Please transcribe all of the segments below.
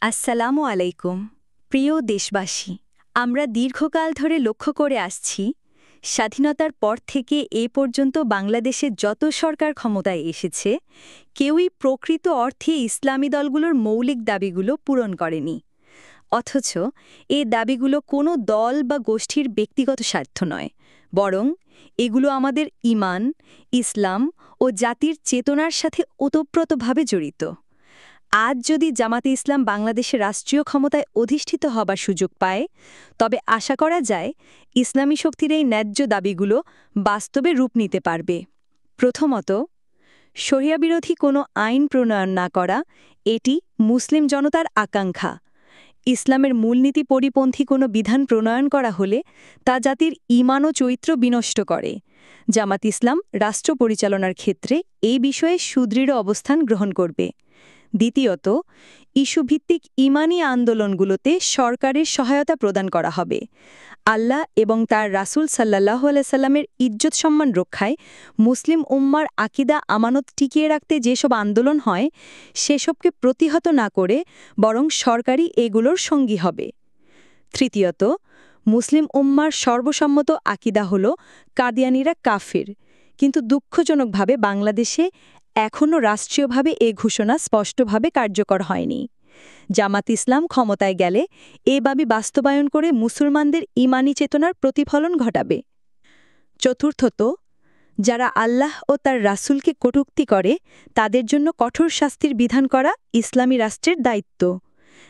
আসসালামু আলাইকুম প্রিয় দেশবাসী, আমরা দীর্ঘকাল ধরে লক্ষ্য করে আসছি স্বাধীনতার পর থেকে এ পর্যন্ত বাংলাদেশে যত সরকার ক্ষমতায় এসেছে কেউই প্রকৃত অর্থে ইসলামী দলগুলোর মৌলিক দাবিগুলো পূরণ করেনি। অথচ এ দাবিগুলো কোনো দল বা গোষ্ঠীর ব্যক্তিগত স্বার্থ নয়, বরং এগুলো আমাদের ঈমান, ইসলাম ও জাতির চেতনার সাথে ওতপ্রোতভাবে জড়িত। আজ যদি জামাতে ইসলাম বাংলাদেশের রাষ্ট্রীয় ক্ষমতায় অধিষ্ঠিত হবার সুযোগ পায়, তবে আশা করা যায় ইসলামী শক্তির এই ন্যায্য দাবিগুলো বাস্তবে রূপ নিতে পারবে। প্রথমত, শরিয়াবিরোধী কোনো আইন প্রণয়ন না করা, এটি মুসলিম জনতার আকাঙ্ক্ষা। ইসলামের মূলনীতি পরিপন্থী কোনো বিধান প্রণয়ন করা হলে তা জাতির ঈমান ও চরিত্র বিনষ্ট করে। জামাত ইসলাম রাষ্ট্র পরিচালনার ক্ষেত্রে এই বিষয়ে সুদৃঢ় অবস্থান গ্রহণ করবে। দ্বিতীয়ত, ইস্যুভিত্তিক ঈমানী আন্দোলনগুলোতে সরকারের সহায়তা প্রদান করা হবে। আল্লাহ এবং তার রাসূল সাল্লাল্লাহু আলাইহি সাল্লামের ইজ্জত সম্মান রক্ষায় মুসলিম উম্মার আকীদা আমানত টিকিয়ে রাখতে যেসব আন্দোলন হয়, সেসবকে প্রতিহত না করে বরং সরকারই এগুলোর সঙ্গী হবে। তৃতীয়ত, মুসলিম উম্মার সর্বসম্মত আকীদা হল কাদিয়ানীরা কাফির, কিন্তু দুঃখজনকভাবে বাংলাদেশে এখনও রাষ্ট্রীয়ভাবে এ ঘোষণা স্পষ্টভাবে কার্যকর হয়নি। জামাত ইসলাম ক্ষমতায় গেলে এ দাবি বাস্তবায়ন করে মুসলমানদের ঈমানী চেতনার প্রতিফলন ঘটাবে। চতুর্থত, যারা আল্লাহ ও তার রাসূলকে কটূক্তি করে তাদের জন্য কঠোর শাস্তির বিধান করা ইসলামী রাষ্ট্রের দায়িত্ব।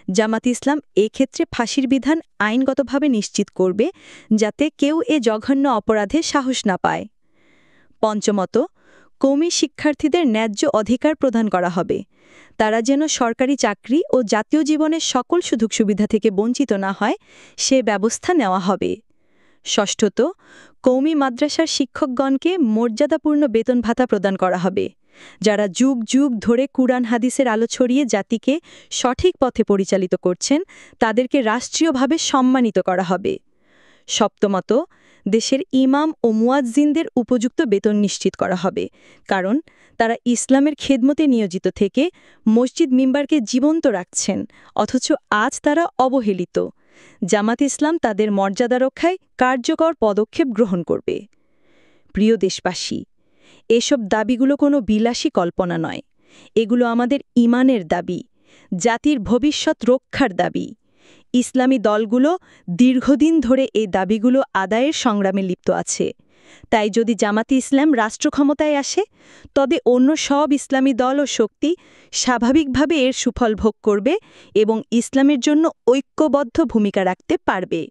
জামাত ইসলাম এক্ষেত্রে ফাঁসির বিধান আইনগতভাবে নিশ্চিত করবে, যাতে কেউ এ জঘন্য অপরাধে সাহস না পায়। পঞ্চমত, কওমি শিক্ষার্থীদের ন্যায্য অধিকার প্রদান করা হবে। তারা যেন সরকারি চাকরি ও জাতীয় জীবনের সকল সুযোগ সুবিধা থেকে বঞ্চিত না হয়, সে ব্যবস্থা নেওয়া হবে। ষষ্ঠত, কওমি মাদ্রাসার শিক্ষকগণকে মর্যাদাপূর্ণ বেতন ভাতা প্রদান করা হবে। যারা যুগ যুগ ধরে কুরআন হাদিসের আলো ছড়িয়ে জাতিকে সঠিক পথে পরিচালিত করছেন, তাদেরকে রাষ্ট্রীয়ভাবে সম্মানিত করা হবে। সপ্তমত, দেশের ইমাম ও মুয়াজ্জিনদের উপযুক্ত বেতন নিশ্চিত করা হবে, কারণ তারা ইসলামের খেদমতে নিয়োজিত থেকে মসজিদ মিম্বারকে জীবন্ত রাখছেন, অথচ আজ তারা অবহেলিত। জামাত ইসলাম তাদের মর্যাদা রক্ষায় কার্যকর পদক্ষেপ গ্রহণ করবে। প্রিয় দেশবাসী, এসব দাবিগুলো কোনো বিলাসী কল্পনা নয়, এগুলো আমাদের ঈমানের দাবি, জাতির ভবিষ্যৎ রক্ষার দাবি। ইসলামী দলগুলো দীর্ঘদিন ধরে এই দাবিগুলো আদায়ের সংগ্রামে লিপ্ত আছে। তাই যদি জামাতে ইসলাম রাষ্ট্র ক্ষমতায় আসে, তবে অন্য সব ইসলামী দল ও শক্তি স্বাভাবিকভাবে এর সুফল ভোগ করবে এবং ইসলামের জন্য ঐক্যবদ্ধ ভূমিকা রাখতে পারবে।